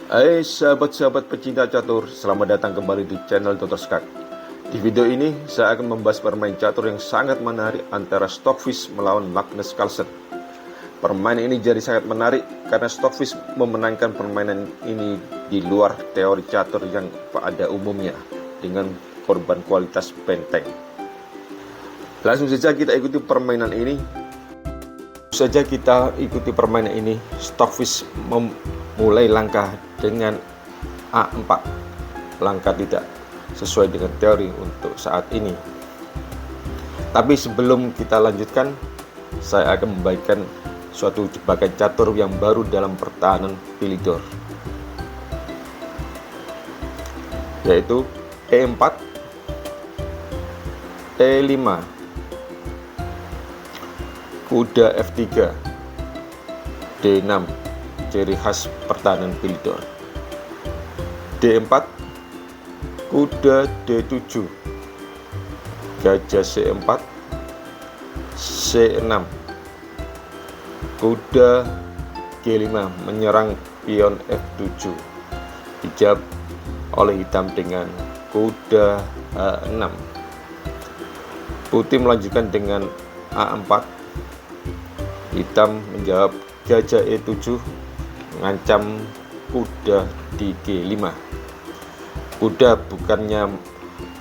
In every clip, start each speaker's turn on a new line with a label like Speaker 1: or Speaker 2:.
Speaker 1: Hai sahabat-sahabat pecinta catur, selamat datang kembali di channel Dr. Skak. Di video ini saya akan membahas permain catur yang sangat menarik antara Stockfish melawan Magnus Carlsen. Permainan ini jadi sangat menarik karena Stockfish memenangkan permainan ini di luar teori catur yang pada umumnya dengan korban kualitas benteng. Langsung saja kita ikuti permainan ini. Stockfish memulai langkah dengan A4, langkah tidak sesuai dengan teori untuk saat ini. Tapi sebelum kita lanjutkan, saya akan membagikan suatu jebakan catur yang baru dalam pertahanan Philidor, yaitu E4, E5, kuda F3, D6, ciri khas pertahanan Philidor. D4, kuda D7, gajah C4, C6, kuda G5 menyerang pion F7, dijawab oleh hitam dengan kuda H6. Putih melanjutkan dengan A4, hitam menjawab gajah E7 mengancam kuda di G5. Kuda bukannya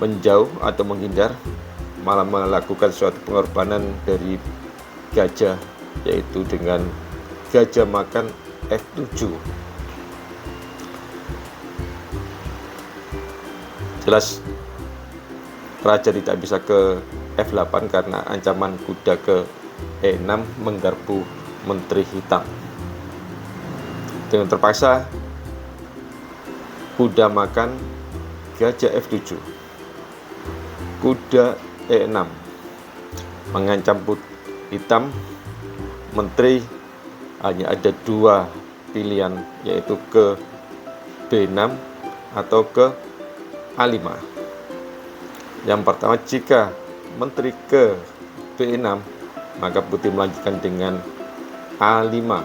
Speaker 1: menjauh atau menghindar, malah melakukan suatu pengorbanan dari gajah, yaitu dengan gajah makan F7. Jelas raja tidak bisa ke F8 karena ancaman kuda ke E6 menggarpu menteri hitam. Dengan terpaksa kuda makan gajah F7, kuda E6 mengancam hitam. Menteri hanya ada dua pilihan, yaitu ke B6 atau ke A5. Yang pertama, jika menteri ke B6, maka putih melanjutkan dengan A5.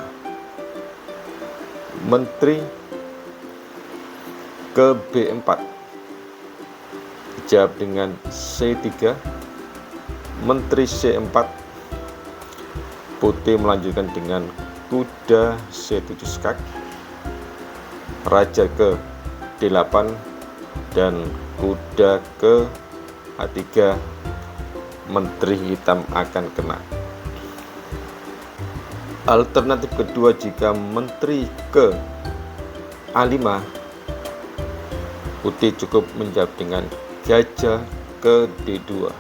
Speaker 1: Menteri ke B4, dijawab dengan C3. Menteri C4, putih melanjutkan dengan kuda C7 skak, raja ke D8, dan kuda ke A3. Menteri hitam akan kena. Alternatif kedua, jika menteri ke A5, putih cukup menjawab dengan gajah ke D2.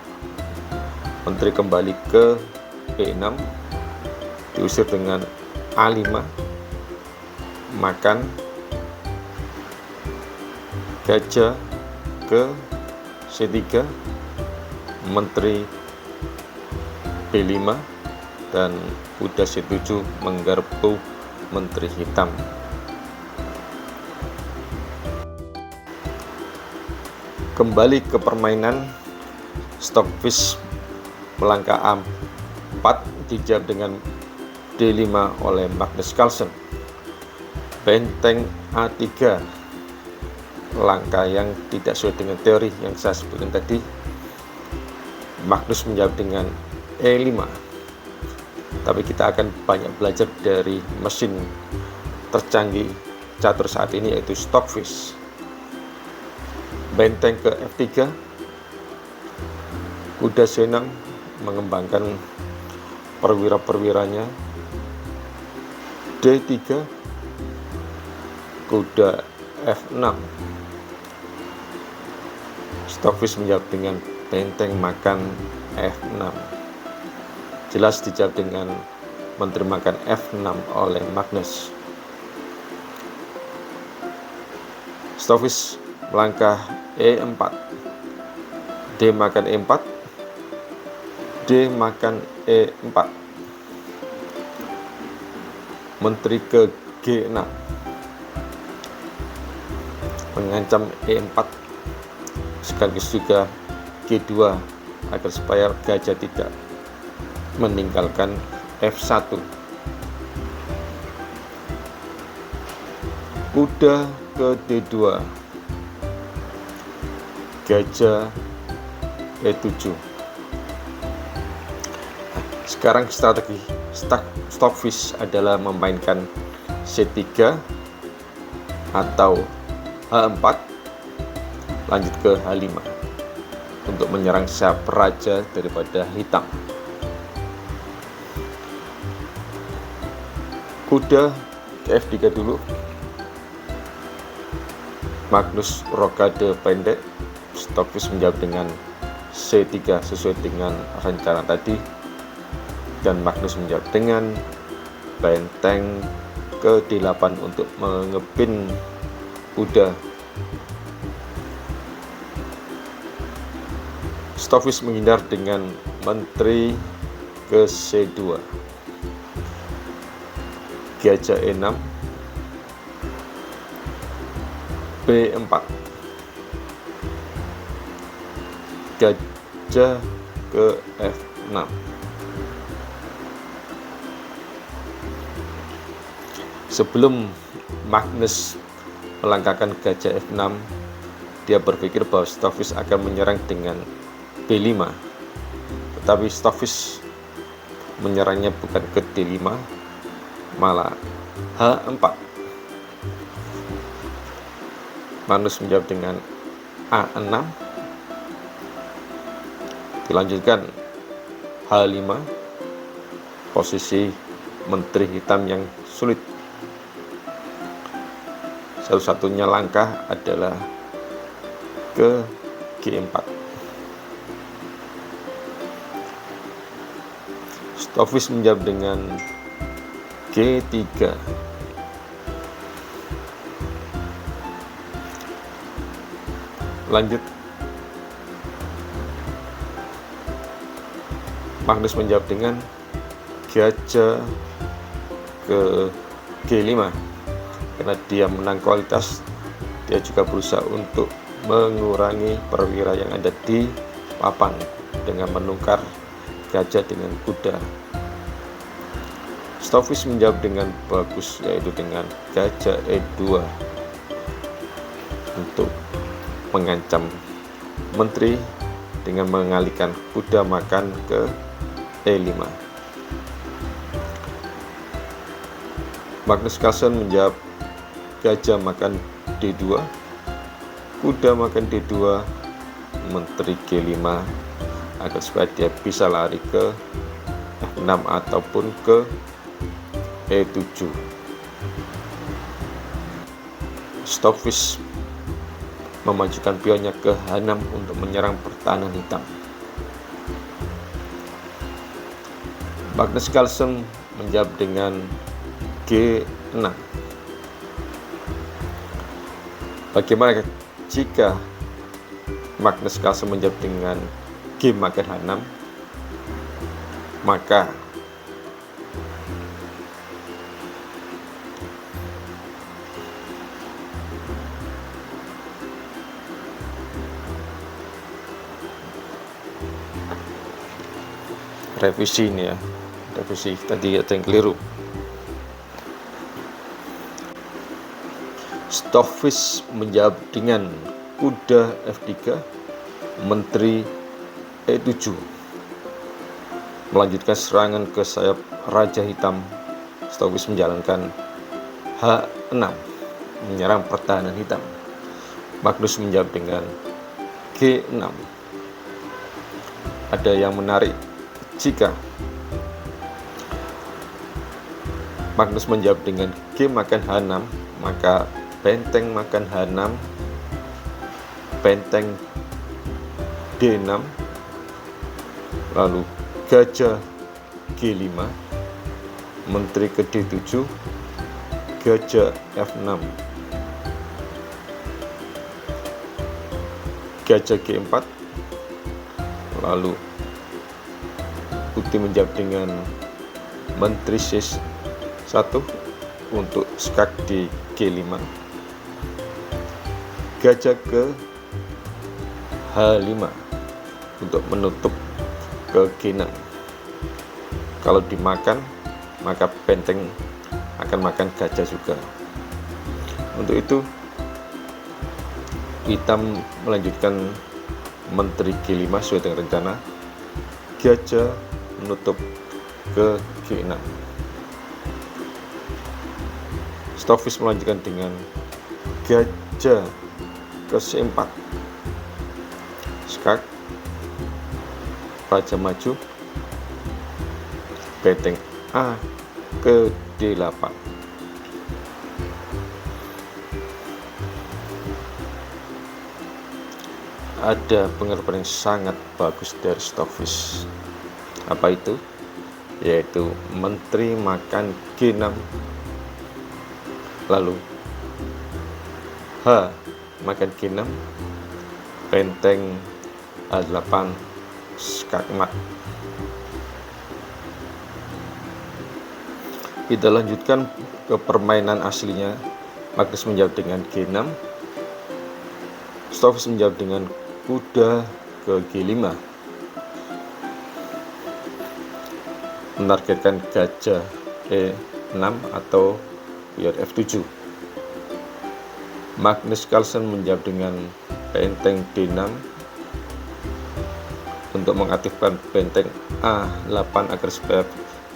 Speaker 1: Menteri kembali ke B6, diusir dengan A5, makan gajah ke C3, menteri B5, dan kuda C7 menggarpu menteri hitam. Kembali ke permainan, Stockfish melangkah A4, dijawab dengan D5 oleh Magnus Carlsen. Benteng A3, langkah yang tidak sesuai dengan teori yang saya sebutkan tadi. Magnus menjawab dengan E5. Tapi kita akan banyak belajar dari mesin tercanggih catur saat ini, yaitu Stockfish. Benteng ke F3, kuda C6 mengembangkan perwira-perwiranya. D3, kuda F6. Stockfish menjawab dengan benteng makan F6. Jelas dijawab dengan menteri makan F6 oleh Magnus. Stockfish melangkah E4, D makan E4, D makan E4, menteri ke G6 mengancam E4, sekaligus juga G2 agar supaya gajah tidak meninggalkan F1. kuda ke D2, gajah E7. Sekarang strategi Stockfish adalah memainkan C3 atau H4 lanjut ke H5 untuk menyerang sayap raja daripada hitam. Kuda ke F3 dulu, Magnus rokade pendek. Stockfish menjawab dengan C3 sesuai dengan rencana tadi, dan Magnus menjawab dengan benteng ke D8 untuk mengepin kuda. Stockfish menghindar dengan menteri ke C2, gajah E6, B4, gajah ke F6. Sebelum Magnus melangkahkan gajah F6, dia berpikir bahwa Stockfish akan menyerang dengan B5, tetapi Stockfish menyerangnya bukan ke D5, malah H4. Magnus menjawab dengan A6, dilanjutkan H5, posisi menteri hitam yang sulit. Satu-satunya langkah adalah ke G4. Stockfish menjawab dengan G3. Lanjut, Magnus menjawab dengan gajah ke G5. Karena dia menang kualitas, dia juga berusaha untuk mengurangi perwira yang ada di papan dengan menukar gajah dengan kuda. Stockfish menjawab dengan bagus, yaitu dengan gajah E2 untuk mengancam menteri dengan mengalihkan kuda makan ke E5. Magnus Carlsen menjawab gajah makan D2, kuda makan D2, menteri G5 agar supaya dia bisa lari ke F6 ataupun ke E7. Stockfish memajukan pionnya ke H6 untuk menyerang pertahanan hitam. Magnus Carlsen menjawab dengan G6. Bagaimana jika Magnus Carlsen menjawab dengan G makan H6? Maka revisi ini ya, revisi tadi ada yang keliru. Stockfish menjawab dengan kuda F3, menteri E7, melanjutkan serangan ke sayap raja hitam. Stockfish menjalankan H6, menyerang pertahanan hitam. Magnus menjawab dengan G6. Ada yang menarik, jika Magnus menjawab dengan G makan H6, maka benteng makan H6, benteng D6, lalu gajah G5, menteri ke D7, gajah F6, gajah G4, lalu putih menjawab dengan menteri C1 untuk skak di G5, gajah ke H5 untuk menutup ke G6. Kalau dimakan, maka benteng akan makan gajah juga. Untuk itu hitam melanjutkan menteri G5 sesuai dengan rencana. Gajah menutup ke G6. Stockfish melanjutkan dengan gajah ke C4. Skak, raja maju, benteng A ke D8. Ada pengorbanan yang sangat bagus dari Stockfish. Apa itu? Yaitu menteri makan G6, lalu H makan G6, benteng A8, skakmat. Kita lanjutkan ke permainan aslinya. Magnus menjawab dengan G6, Stockfish menjawab dengan kuda ke G5, menargetkan gajah E6 atau biar F7. Magnus Carlsen menjawab dengan benteng D6 untuk mengaktifkan benteng A8 agar supaya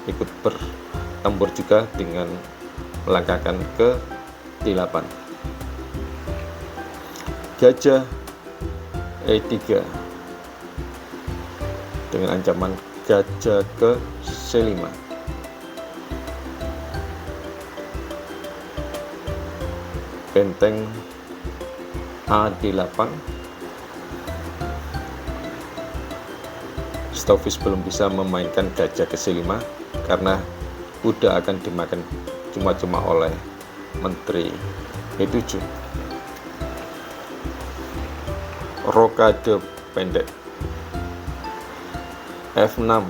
Speaker 1: ikut bertempur juga dengan melangkahkan ke D8. Gajah E3 dengan ancaman gajah ke C5. Benteng A8. Stockfish belum bisa memainkan gajah ke C5 karena kuda akan dimakan cuma-cuma oleh menteri E7. Rokade pendek F6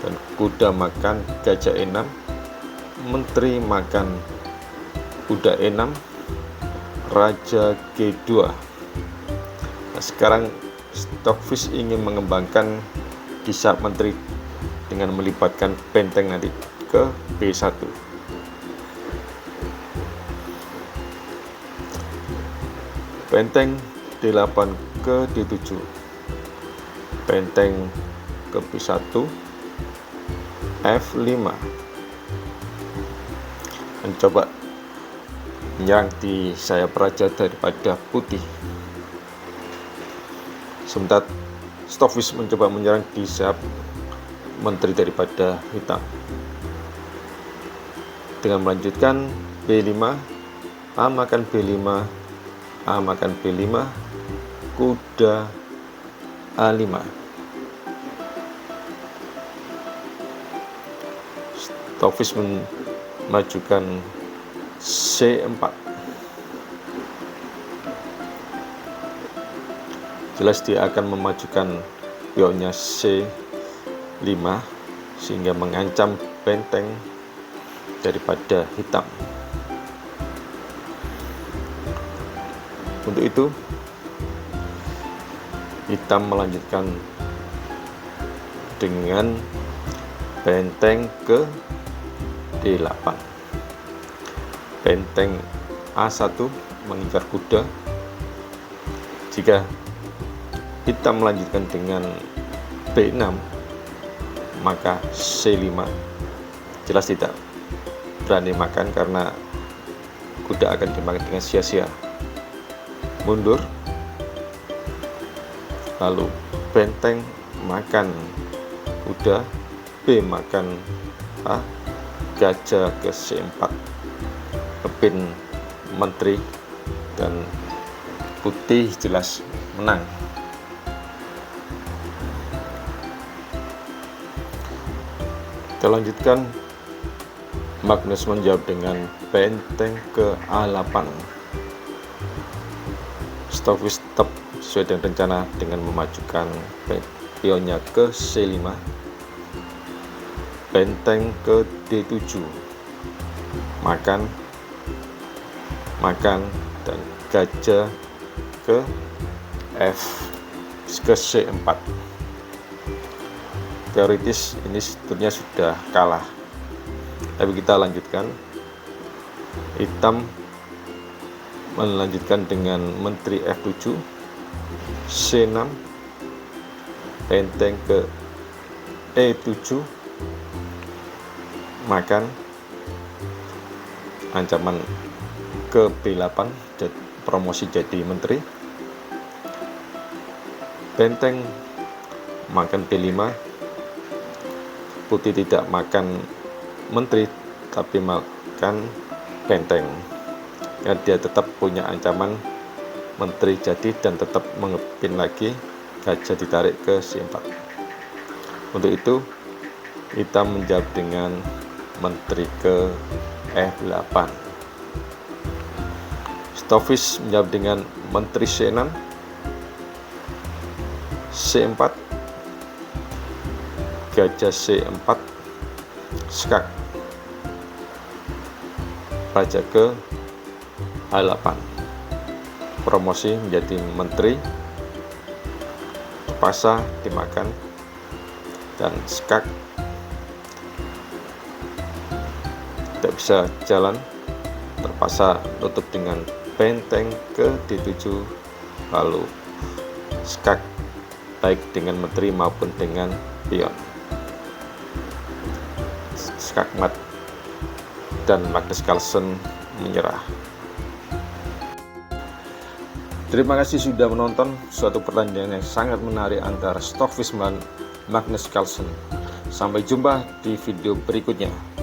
Speaker 1: dan kuda makan gajah E6, menteri makan kuda E6, raja G2. Nah, sekarang Stockfish ingin mengembangkan di saat menteri dengan melibatkan benteng nanti ke B1. Benteng D8 ke D7, benteng ke B1, F5, mencoba menyerang di sayap raja daripada putih. Sementara Stockfish mencoba menyerang di sayap menteri daripada hitam dengan melanjutkan B5, A makan B5, A makan B5, kuda A5. Stockfish memajukan C4. Jelas dia akan memajukan pionnya C5 sehingga mengancam benteng daripada hitam. Untuk itu hitam melanjutkan dengan benteng ke D8. Benteng A1 mengincar kuda. Jika hitam melanjutkan dengan B6, maka C5 jelas tidak berani makan karena kuda akan dimakan dengan sia-sia. Mundur, lalu benteng makan kuda, B makan A, gajah ke C4, kepin menteri, dan putih jelas menang. Kita lanjutkan. Magnus menjawab dengan benteng ke A8. Stockfish tetap sesuai dengan rencana dengan memajukan pionnya ke C5, benteng ke D7, makan, dan gajah ke F ke C4. Teoritis ini sebetulnya sudah kalah, tapi kita lanjutkan. Hitam melanjutkan dengan Menteri F7, C6, benteng ke E7, makan, ancaman ke B8, promosi jadi menteri, benteng makan B5, putih tidak makan menteri tapi makan benteng ya, dia tetap punya ancaman menteri jadi dan tetap mengepin lagi, gajah ditarik ke C4. Untuk itu hitam menjawab dengan menteri ke F8. Stockfish menjawab dengan menteri C6, C4, gajah C4, skak, raja ke H8, promosi menjadi menteri, pasa dimakan, dan skak tidak bisa jalan, terpaksa tutup dengan benteng ke D7, lalu skak baik dengan menteri maupun dengan pion, skak mat, dan Magnus Carlsen menyerah. Terima kasih sudah menonton suatu pertandingan yang sangat menarik antara Stockfish melawan Magnus Carlsen. Sampai jumpa di video berikutnya.